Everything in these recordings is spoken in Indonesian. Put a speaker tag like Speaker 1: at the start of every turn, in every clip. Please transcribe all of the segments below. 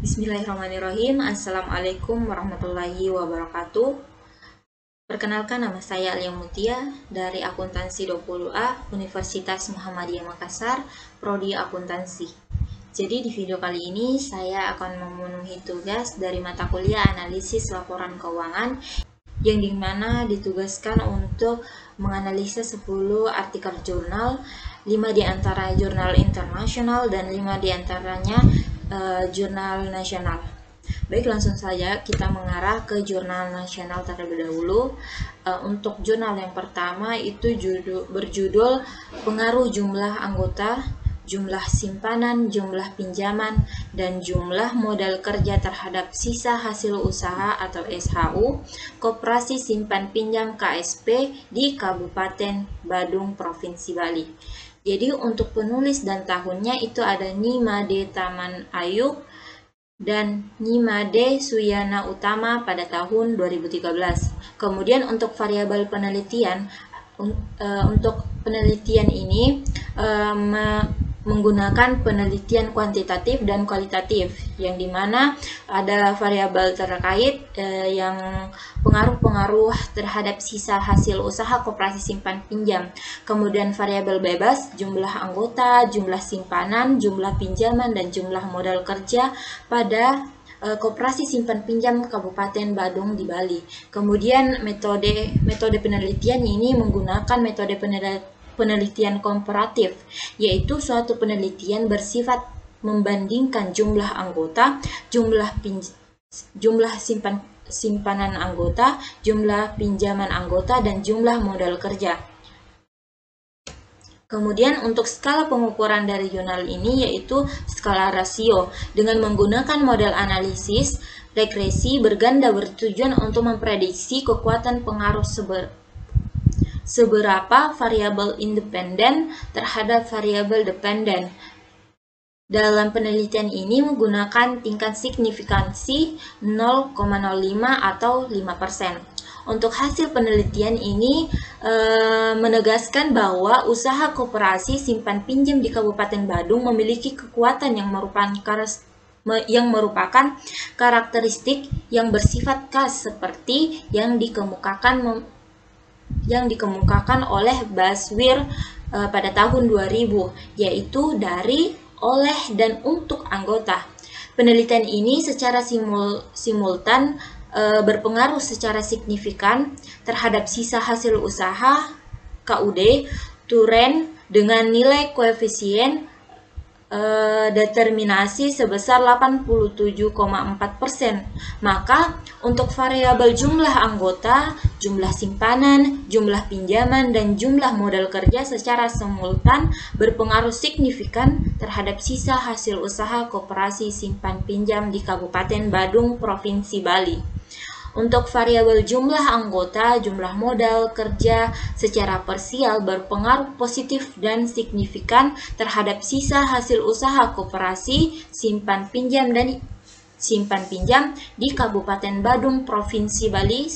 Speaker 1: Bismillahirrahmanirrahim. Assalamualaikum warahmatullahi wabarakatuh. Perkenalkan, nama saya Alia Mutia dari Akuntansi 20A Universitas Muhammadiyah Makassar, Prodi Akuntansi. Jadi di video kali ini saya akan memenuhi tugas dari mata kuliah Analisis Laporan Keuangan yang dimana ditugaskan untuk menganalisa 10 artikel jurnal, 5 diantara jurnal internasional dan 5 diantaranya jurnal nasional. Baik, langsung saja kita mengarah ke jurnal nasional terlebih dahulu. Untuk jurnal yang pertama itu berjudul Pengaruh Jumlah Anggota, Jumlah Simpanan, Jumlah Pinjaman, dan Jumlah Modal Kerja terhadap Sisa Hasil Usaha atau SHU Koperasi Simpan Pinjam KSP di Kabupaten Badung, Provinsi Bali. Jadi untuk penulis dan tahunnya itu ada Nimade Taman Ayub dan Nimade Suyana Utama pada tahun 2013. Kemudian untuk variabel penelitian, untuk penelitian ini menggunakan penelitian kuantitatif dan kualitatif, yang dimana ada variabel terkait yang pengaruh-pengaruh terhadap sisa hasil usaha koperasi simpan pinjam, kemudian variabel bebas, jumlah anggota, jumlah simpanan, jumlah pinjaman, dan jumlah modal kerja pada Koperasi Simpan Pinjam Kabupaten Badung di Bali. Kemudian metode penelitian ini menggunakan metode penelitian komparatif, yaitu suatu penelitian bersifat membandingkan jumlah anggota, jumlah simpanan anggota, jumlah pinjaman anggota, dan jumlah modal kerja. Kemudian untuk skala pengukuran dari jurnal ini yaitu skala rasio dengan menggunakan model analisis regresi berganda bertujuan untuk memprediksi kekuatan pengaruh seberapa variabel independen terhadap variabel dependen. Dalam penelitian ini menggunakan tingkat signifikansi 0,05 atau 5%. Untuk hasil penelitian ini menegaskan bahwa usaha koperasi simpan pinjam di Kabupaten Badung memiliki kekuatan yang merupakan karakteristik yang bersifat khas seperti yang dikemukakan oleh Baswir pada tahun 2000, yaitu dari, oleh, dan untuk anggota. Penelitian ini secara simultan berpengaruh secara signifikan terhadap sisa hasil usaha KUD Turen dengan nilai koefisien determinasi sebesar 87,4%. Maka untuk variabel jumlah anggota, jumlah simpanan, jumlah pinjaman, dan jumlah modal kerja secara simultan berpengaruh signifikan terhadap sisa hasil usaha koperasi simpan pinjam di Kabupaten Badung, Provinsi Bali. Untuk variabel jumlah anggota, jumlah modal kerja secara parsial berpengaruh positif dan signifikan terhadap sisa hasil usaha koperasi simpan pinjam di Kabupaten Badung, Provinsi Bali.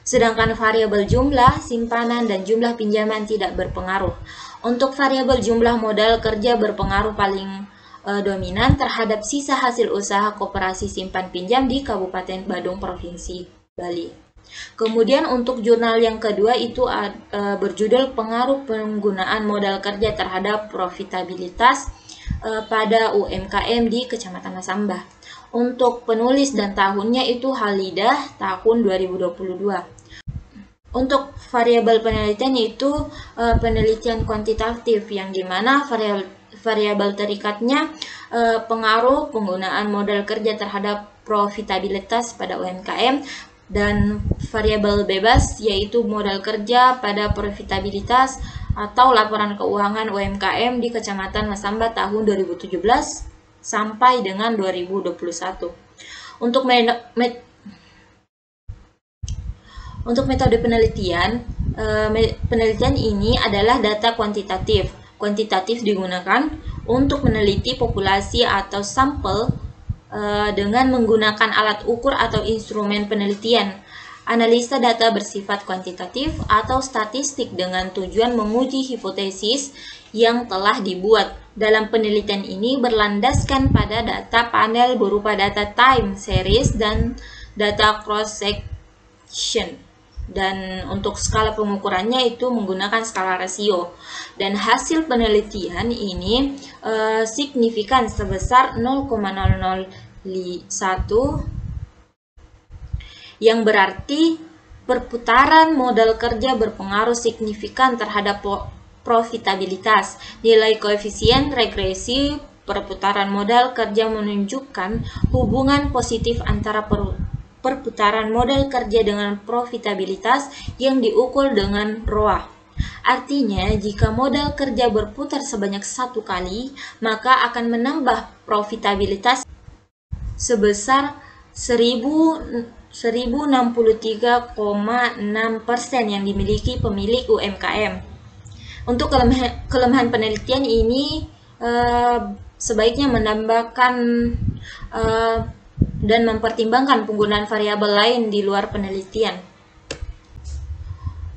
Speaker 1: Sedangkan variabel jumlah simpanan dan jumlah pinjaman tidak berpengaruh. Untuk variabel jumlah modal kerja berpengaruh paling dominan terhadap sisa hasil usaha koperasi simpan pinjam di Kabupaten Badung, Provinsi Bali. Kemudian untuk jurnal yang kedua itu berjudul Pengaruh Penggunaan Modal Kerja Terhadap Profitabilitas pada UMKM di Kecamatan Masamba. Untuk penulis dan tahunnya itu Halidah tahun 2022. Untuk variabel penelitian itu penelitian kuantitatif, yang dimana variabel terikatnya pengaruh penggunaan modal kerja terhadap profitabilitas pada UMKM, dan variabel bebas yaitu modal kerja pada profitabilitas atau laporan keuangan UMKM di Kecamatan Masamba tahun 2017 sampai dengan 2021. Untuk metode penelitian ini adalah data kuantitatif. Kuantitatif digunakan untuk meneliti populasi atau sampel dengan menggunakan alat ukur atau instrumen penelitian. Analisa data bersifat kuantitatif atau statistik dengan tujuan menguji hipotesis yang telah dibuat. Dalam penelitian ini berlandaskan pada data panel berupa data time series dan data cross section. Dan untuk skala pengukurannya itu menggunakan skala rasio. Dan hasil penelitian ini signifikan sebesar 0,001, yang berarti perputaran modal kerja berpengaruh signifikan terhadap profitabilitas. Nilai koefisien regresi perputaran modal kerja menunjukkan hubungan positif antara perputaran modal kerja dengan profitabilitas yang diukur dengan ROA. Artinya, jika modal kerja berputar sebanyak 1 kali, maka akan menambah profitabilitas sebesar 1063,6% yang dimiliki pemilik UMKM. Untuk kelemahan penelitian ini sebaiknya menambahkan dan mempertimbangkan penggunaan variabel lain di luar penelitian.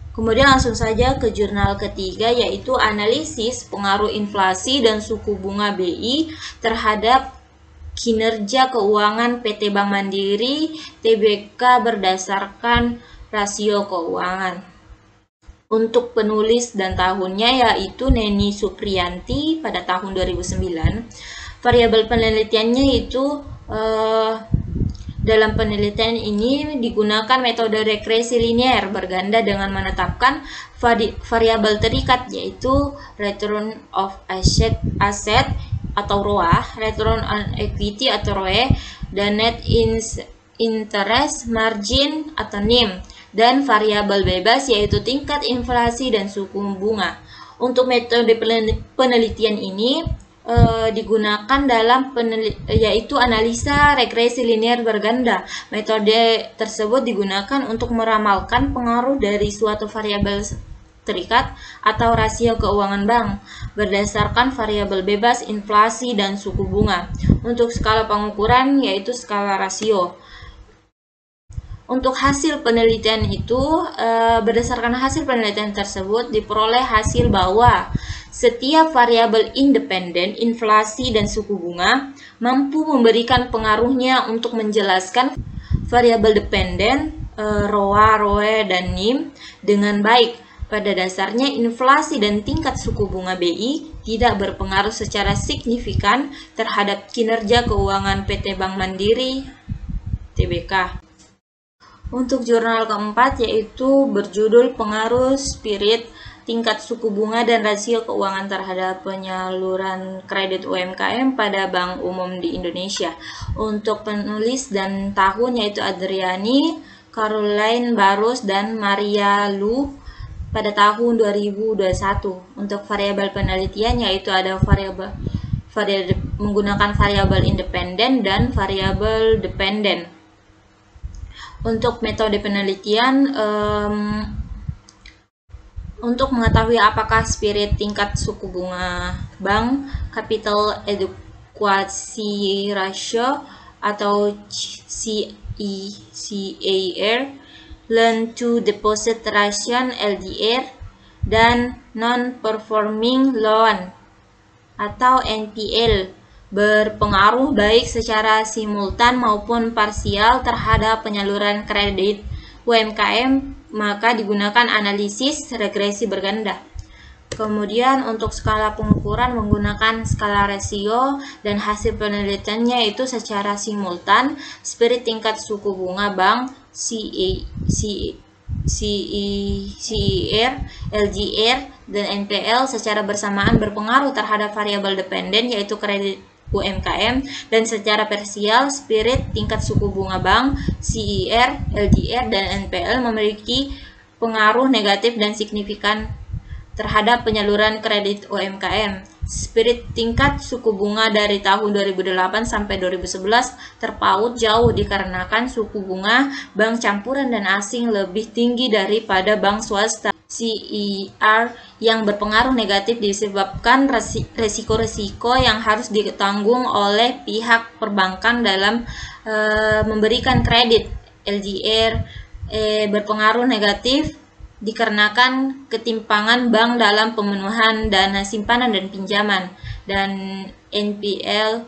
Speaker 1: Kemudian langsung saja ke jurnal ketiga, yaitu analisis pengaruh inflasi dan suku bunga BI terhadap kinerja keuangan PT Bank Mandiri Tbk berdasarkan rasio keuangan. Untuk penulis dan tahunnya yaitu Neni Supriyanti pada tahun 2009. Variabel penelitiannya itu dalam penelitian ini digunakan metode regresi linear berganda dengan menetapkan variabel terikat, yaitu return of asset atau ROA, return on equity atau ROE, dan net interest margin atau NIM, dan variabel bebas yaitu tingkat inflasi dan suku bunga. Untuk metode penelitian ini digunakan dalam yaitu analisa regresi linear berganda. Metode tersebut digunakan untuk meramalkan pengaruh dari suatu variabel terikat atau rasio keuangan bank berdasarkan variabel bebas, inflasi, dan suku bunga. Untuk skala pengukuran yaitu skala rasio. Untuk hasil penelitian itu, berdasarkan hasil penelitian tersebut diperoleh hasil bahwa setiap variabel independen, inflasi, dan suku bunga mampu memberikan pengaruhnya untuk menjelaskan variabel dependen, ROA, ROE, dan NIM dengan baik. Pada dasarnya, inflasi dan tingkat suku bunga BI tidak berpengaruh secara signifikan terhadap kinerja keuangan PT Bank Mandiri Tbk. Untuk jurnal keempat yaitu berjudul Pengaruh Spirit tingkat suku bunga dan rasio keuangan terhadap penyaluran kredit UMKM pada Bank Umum di Indonesia. Untuk penulis dan tahun yaitu Adriani, Caroline Barros, dan Maria Lu pada tahun 2021. Untuk variabel penelitian yaitu ada menggunakan variabel independen dan variabel dependen. Untuk metode penelitian, untuk mengetahui apakah spirit tingkat suku bunga bank, capital adequacy ratio atau CAR, loan to deposit ratio LDR, dan non-performing loan atau NPL berpengaruh baik secara simultan maupun parsial terhadap penyaluran kredit UMKM, maka digunakan analisis regresi berganda. Kemudian untuk skala pengukuran menggunakan skala rasio dan hasil penelitiannya itu secara simultan, spirit tingkat suku bunga bank, CAR, LDR, dan NPL secara bersamaan berpengaruh terhadap variabel dependen yaitu kredit UMKM, dan secara parsial spirit tingkat suku bunga bank, CAR, LDR, dan NPL memiliki pengaruh negatif dan signifikan terhadap penyaluran kredit UMKM. Spirit tingkat suku bunga dari tahun 2008 sampai 2011 terpaut jauh dikarenakan suku bunga bank campuran dan asing lebih tinggi daripada bank swasta. CAR yang berpengaruh negatif disebabkan resiko-resiko yang harus ditanggung oleh pihak perbankan dalam memberikan kredit. LDR berpengaruh negatif dikarenakan ketimpangan bank dalam pemenuhan dana simpanan dan pinjaman. dan NPL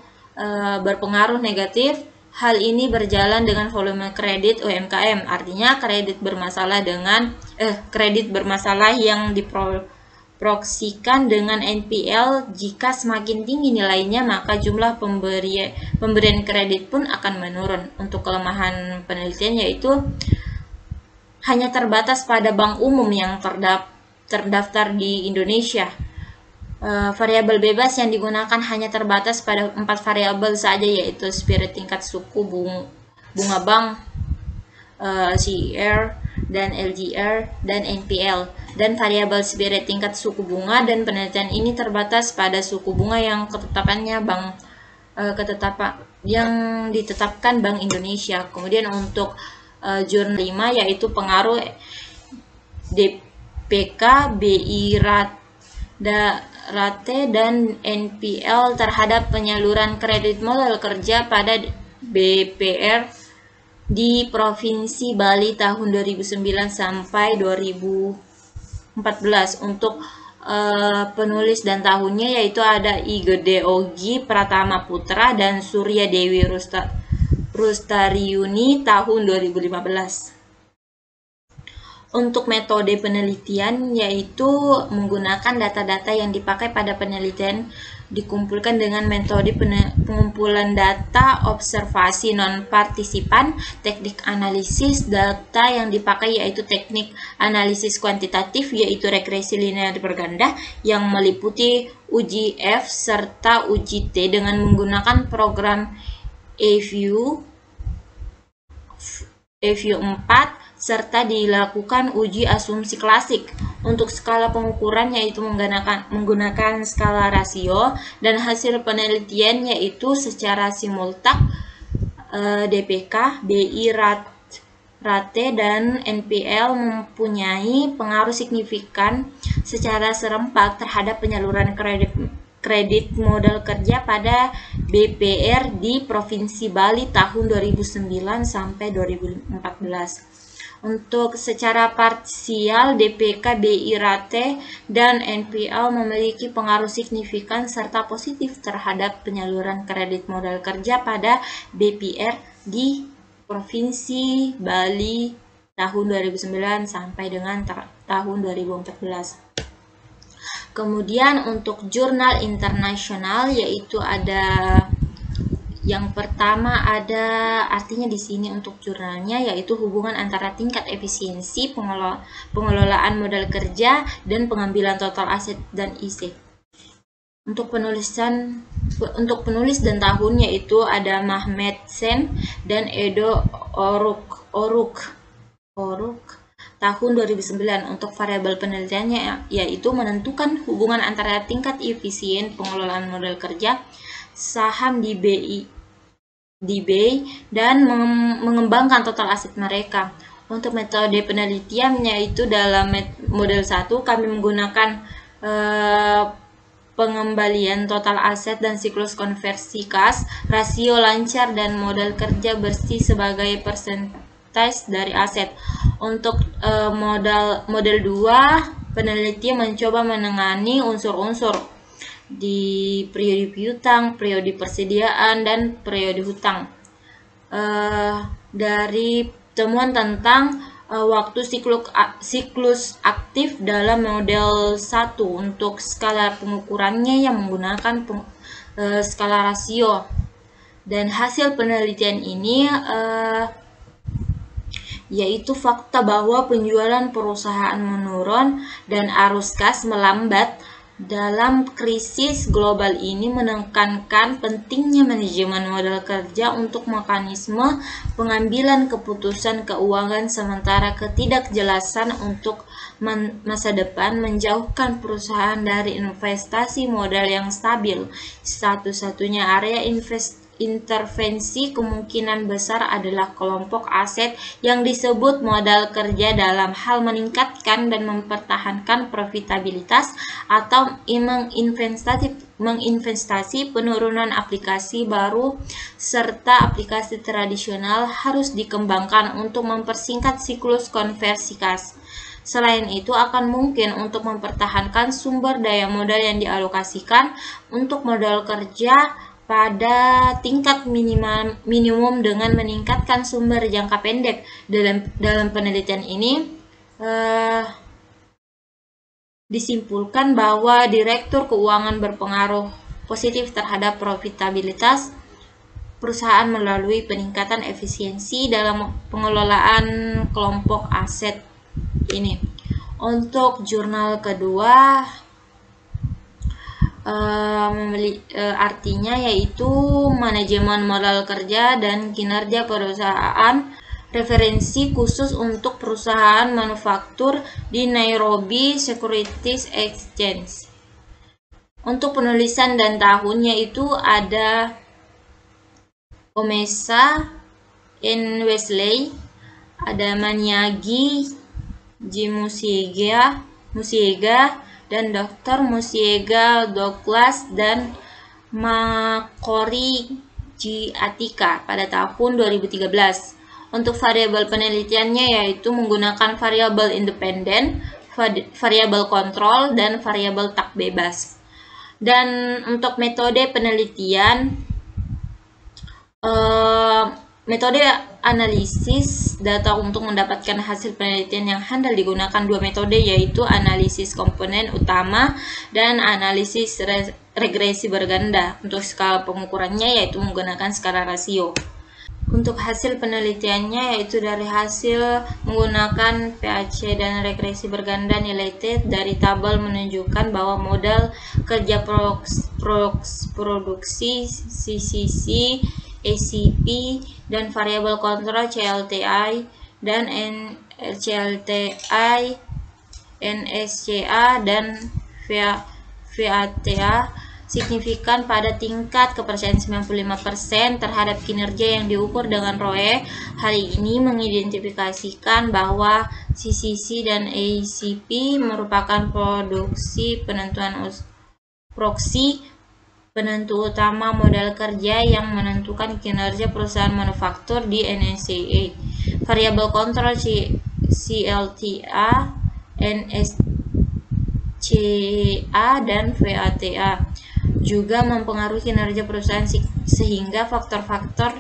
Speaker 1: berpengaruh negatif. Hal ini berjalan dengan volume kredit UMKM, artinya kredit bermasalah yang diproyeksikan dengan NPL. Jika semakin tinggi nilainya, maka jumlah pemberian kredit pun akan menurun. Untuk kelemahan penelitian yaitu hanya terbatas pada bank umum yang terdaftar di Indonesia. Variabel bebas yang digunakan hanya terbatas pada 4 variabel saja, yaitu spirit tingkat suku bunga bank, CER, dan LDR, dan NPL. Dan variabel spirit tingkat suku bunga dan penelitian ini terbatas pada suku bunga yang yang ditetapkan Bank Indonesia. Kemudian untuk jurnal 5 yaitu pengaruh DPK, BI rate dan NPL terhadap penyaluran kredit modal kerja pada BPR di Provinsi Bali tahun 2009 sampai 2014. Untuk penulis dan tahunnya yaitu ada I Gede Ogi Pratama Putra dan Surya Dewi Rustariuni tahun 2015. Untuk metode penelitian yaitu menggunakan data-data yang dipakai pada penelitian dikumpulkan dengan metode pengumpulan data observasi non-partisipan. Teknik analisis data yang dipakai yaitu teknik analisis kuantitatif, yaitu regresi linear berganda yang meliputi uji F serta uji T dengan menggunakan program EView 4 serta dilakukan uji asumsi klasik. Untuk skala pengukuran yaitu menggunakan skala rasio, dan hasil penelitian yaitu secara simultak DPK, BI rate, dan NPL mempunyai pengaruh signifikan secara serempak terhadap penyaluran kredit modal kerja pada BPR di Provinsi Bali tahun 2009 sampai 2014. Untuk secara parsial, DPK, BI rate, dan NPL memiliki pengaruh signifikan serta positif terhadap penyaluran kredit modal kerja pada BPR di Provinsi Bali tahun 2009 sampai dengan tahun 2014. Kemudian untuk jurnal internasional yaitu ada yang pertama ada artinya di sini untuk jurnalnya yaitu hubungan antara tingkat efisiensi pengelolaan modal kerja dan pengambilan total aset dan IC. Untuk penulis dan tahun yaitu ada Mahmed Sen dan Edo Oruk tahun 2009. Untuk variabel penelitiannya yaitu menentukan hubungan antara tingkat efisien pengelolaan modal kerja, saham di BI dan mengembangkan total aset mereka. Untuk metode penelitian yaitu dalam model 1 kami menggunakan pengembalian total aset dan siklus konversi kas, rasio lancar, dan modal kerja bersih sebagai persentase dari aset. Untuk model 2 peneliti mencoba menangani unsur-unsur di periode piutang, periode persediaan, dan periode hutang. Dari temuan tentang waktu siklus aktif dalam model 1 untuk skala pengukurannya yang menggunakan skala rasio. Dan hasil penelitian ini yaitu fakta bahwa penjualan perusahaan menurun dan arus kas melambat dalam krisis global ini menekankan pentingnya manajemen modal kerja untuk mekanisme pengambilan keputusan keuangan, sementara ketidakjelasan untuk masa depan menjauhkan perusahaan dari investasi modal yang stabil. Satu-satunya area intervensi kemungkinan besar adalah kelompok aset yang disebut modal kerja dalam hal meningkatkan dan mempertahankan profitabilitas atau menginvestasi. Penurunan aplikasi baru serta aplikasi tradisional harus dikembangkan untuk mempersingkat siklus konversi kas. Selain itu, akan mungkin untuk mempertahankan sumber daya modal yang dialokasikan untuk modal kerja pada tingkat minimum dengan meningkatkan sumber jangka pendek. Dalam penelitian ini disimpulkan bahwa direktur keuangan berpengaruh positif terhadap profitabilitas perusahaan melalui peningkatan efisiensi dalam pengelolaan kelompok aset ini. Untuk jurnal kedua artinya yaitu manajemen modal kerja dan kinerja perusahaan, referensi khusus untuk perusahaan manufaktur di Nairobi Securities Exchange. Untuk penulisan dan tahunnya itu ada Omesa N. Wesley, ada Maniagi G. Musiega, dan Dr. Musiega Douglas dan Makori G. Atika pada tahun 2013. Untuk variabel penelitiannya yaitu menggunakan variabel independen, variabel kontrol, dan variabel tak bebas. Dan untuk metode penelitian, metode analisis data untuk mendapatkan hasil penelitian yang handal digunakan dua metode, yaitu analisis komponen utama dan analisis regresi berganda. Untuk skala pengukurannya yaitu menggunakan skala rasio. Untuk hasil penelitiannya yaitu dari hasil menggunakan PAC dan regresi berganda, nilai T dari tabel menunjukkan bahwa modal kerja produksi CCC, ACP, dan variabel kontrol CLTI dan CLTI, NSCA, dan VATA signifikan pada tingkat kepercayaan 95% terhadap kinerja yang diukur dengan ROE. Hal ini mengidentifikasikan bahwa CCC dan ACP merupakan proksi penentu utama modal kerja yang menentukan kinerja perusahaan manufaktur di NSCA. Variabel kontrol CLTA, NSCA, dan VATA juga mempengaruhi kinerja perusahaan, sehingga faktor-faktor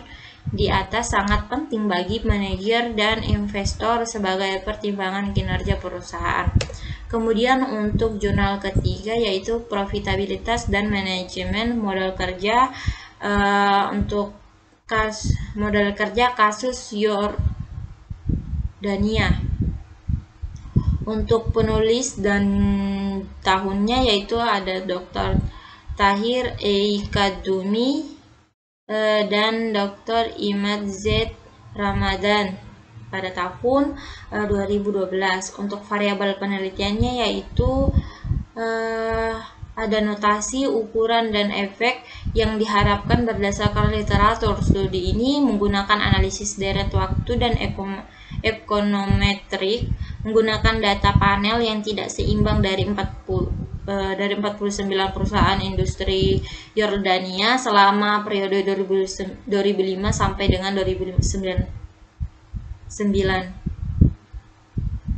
Speaker 1: di atas sangat penting bagi manajer dan investor sebagai pertimbangan kinerja perusahaan. Kemudian untuk jurnal ketiga yaitu profitabilitas dan manajemen modal kerja, untuk modal kerja kasus Yordania. Untuk penulis dan tahunnya yaitu ada Dr. Tahir E. Kadumi dan Dr. Imad Z. Ramadan pada tahun 2012. Untuk variabel penelitiannya yaitu ada notasi, ukuran, dan efek yang diharapkan berdasarkan literatur. Studi ini menggunakan analisis deret waktu dan ekonometrik, menggunakan data panel yang tidak seimbang dari 49 perusahaan industri Yordania selama periode 2005 sampai dengan 2009.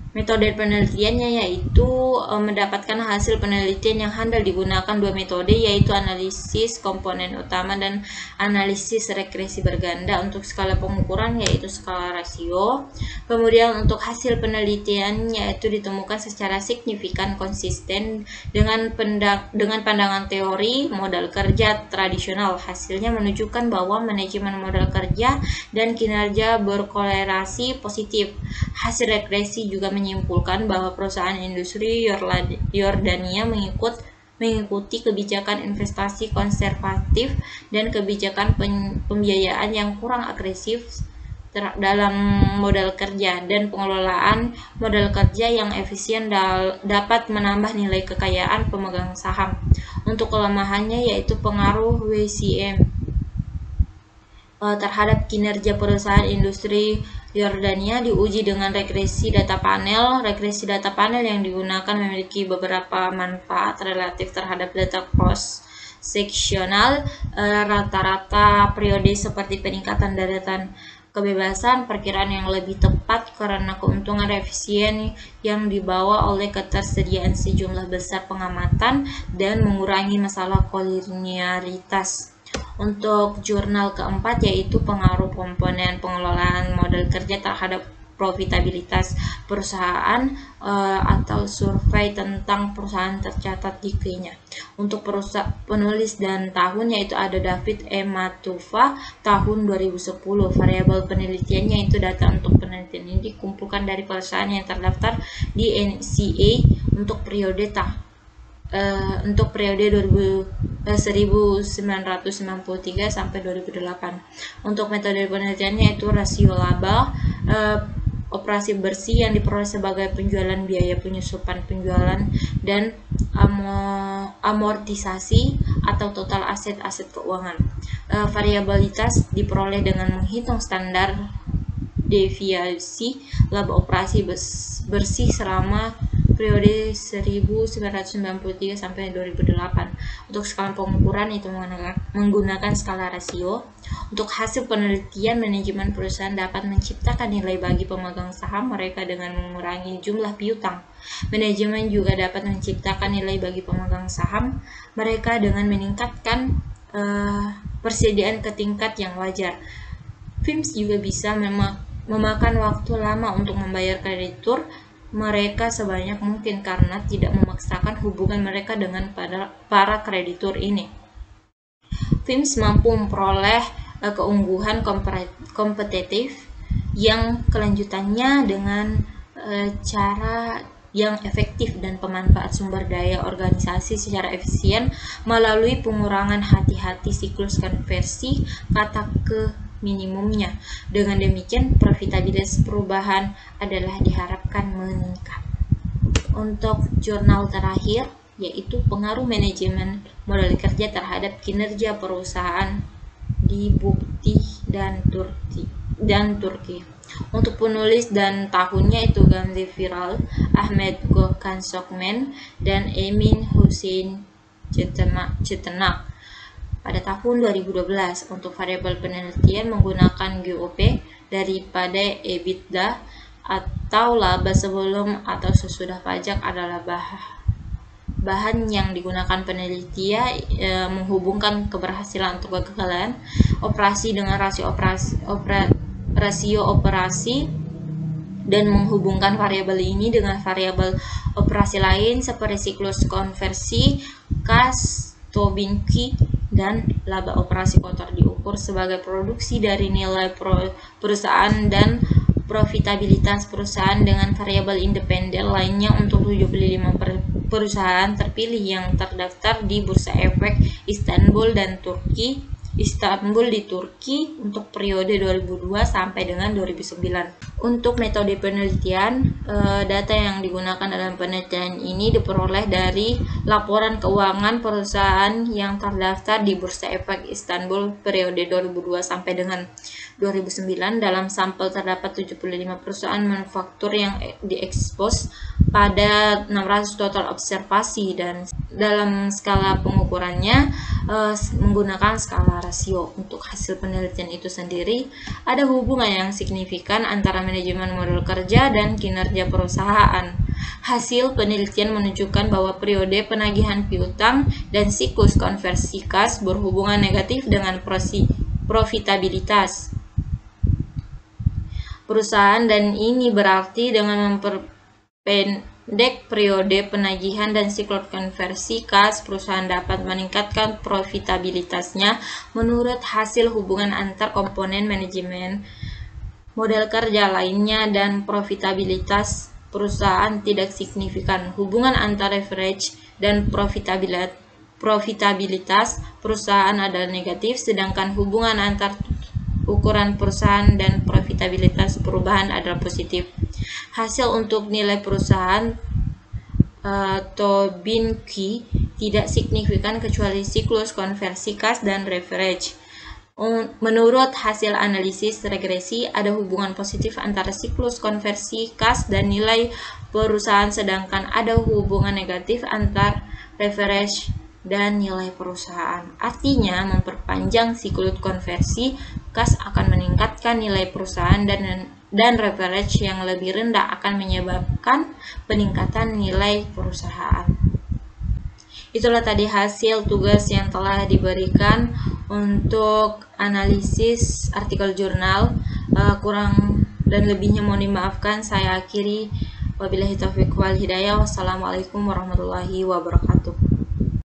Speaker 1: Metode penelitiannya yaitu mendapatkan hasil penelitian yang handal digunakan dua metode, yaitu analisis komponen utama dan analisis regresi berganda. Untuk skala pengukuran yaitu skala rasio. Kemudian untuk hasil penelitian yaitu ditemukan secara signifikan konsisten dengan pandangan teori modal kerja tradisional. Hasilnya menunjukkan bahwa manajemen modal kerja dan kinerja berkorelasi positif. Hasil regresi juga menyimpulkan bahwa perusahaan industri Yordania mengikuti kebijakan investasi konservatif dan kebijakan pembiayaan yang kurang agresif dalam modal kerja, dan pengelolaan modal kerja yang efisien dapat menambah nilai kekayaan pemegang saham. Untuk kelemahannya yaitu pengaruh WCM terhadap kinerja perusahaan industri Yordania diuji dengan regresi data panel. Regresi data panel yang digunakan memiliki beberapa manfaat relatif terhadap data cross-seksional. Rata-rata periode seperti peningkatan daratan kebebasan perkiraan yang lebih tepat karena keuntungan efisien yang dibawa oleh ketersediaan sejumlah besar pengamatan dan mengurangi masalah kolinialitas. Untuk jurnal keempat yaitu pengaruh komponen pengelolaan model kerja terhadap profitabilitas perusahaan atau survei tentang perusahaan tercatat di Kenya. Untuk penulis dan tahun yaitu ada David M. Matufa tahun 2010. Variabel penelitiannya itu data untuk penelitian ini dikumpulkan dari perusahaan yang terdaftar di NCA untuk periode 1993 sampai 2008. Untuk metode penelitiannya itu rasio laba, operasi bersih yang diperoleh sebagai penjualan, biaya penyusupan penjualan, dan amortisasi atau total aset-aset keuangan. Variabilitas diperoleh dengan menghitung standar deviasi laba operasi bersih selama periode 1993 sampai 2008. Untuk skala pengukuran itu menggunakan skala rasio. Untuk hasil penelitian, manajemen perusahaan dapat menciptakan nilai bagi pemegang saham mereka dengan mengurangi jumlah piutang. Manajemen juga dapat menciptakan nilai bagi pemegang saham mereka dengan meningkatkan persediaan ke tingkat yang wajar. Firms juga bisa memakan waktu lama untuk membayar kreditur mereka sebanyak mungkin karena tidak memaksakan hubungan mereka dengan para kreditur ini. Firms mampu memperoleh keunggulan kompetitif yang kelanjutannya dengan cara yang efektif dan pemanfaat sumber daya organisasi secara efisien melalui pengurangan hati-hati siklus konversi kata ke minimumnya. Dengan demikian, profitabilitas perubahan adalah diharapkan meningkat. Untuk jurnal terakhir, yaitu pengaruh manajemen model kerja terhadap kinerja perusahaan di Bukti dan Turki. Untuk penulis dan tahunnya itu Gamze Viral, Ahmed Gökhan Sokmen, dan Emin Hüseyin Cetenak. Pada tahun 2012, untuk variabel penelitian menggunakan GOP daripada EBITDA atau laba sebelum atau sesudah pajak adalah bahan yang digunakan penelitian menghubungkan keberhasilan atau kegagalan operasi dengan rasio operasi dan menghubungkan variabel ini dengan variabel operasi lain seperti siklus konversi, kas, Tobinski, dan laba operasi kotor diukur sebagai produksi dari nilai perusahaan dan profitabilitas perusahaan dengan variabel independen lainnya untuk 75 perusahaan terpilih yang terdaftar di Bursa Efek Istanbul di Turki untuk periode 2002 sampai dengan 2009. Untuk metode penelitian, data yang digunakan dalam penelitian ini diperoleh dari laporan keuangan perusahaan yang terdaftar di Bursa Efek Istanbul periode 2002 sampai dengan 2009. Dalam sampel terdapat 75 perusahaan manufaktur yang diekspos pada 600 total observasi, dan dalam skala pengukurannya menggunakan skala rasio. Untuk hasil penelitian itu sendiri, ada hubungan yang signifikan antara manajemen model kerja dan kinerja perusahaan. Hasil penelitian menunjukkan bahwa periode penagihan piutang dan siklus konversi kas berhubungan negatif dengan profitabilitas perusahaan, dan ini berarti dengan memperpendek periode penagihan dan siklus konversi kas, perusahaan dapat meningkatkan profitabilitasnya. Menurut hasil, hubungan antar komponen manajemen model kerja lainnya dan profitabilitas perusahaan tidak signifikan. Hubungan antar leverage dan profitabilitas perusahaan adalah negatif, sedangkan hubungan antar ukuran perusahaan dan profitabilitas perubahan adalah positif. Hasil untuk nilai perusahaan Tobinski tidak signifikan kecuali siklus konversi kas dan leverage. Menurut hasil analisis regresi, ada hubungan positif antara siklus konversi kas dan nilai perusahaan, sedangkan ada hubungan negatif antar leverage dan nilai perusahaan. Artinya, memperpanjang siklus konversi kas akan meningkatkan nilai perusahaan dan leverage yang lebih rendah akan menyebabkan peningkatan nilai perusahaan. Itulah tadi hasil tugas yang telah diberikan untuk analisis artikel jurnal. Kurang dan lebihnya mohon dimaafkan. Saya akhiri. Wabillahi taufiq wal hidayah. Wassalamualaikum warahmatullahi wabarakatuh.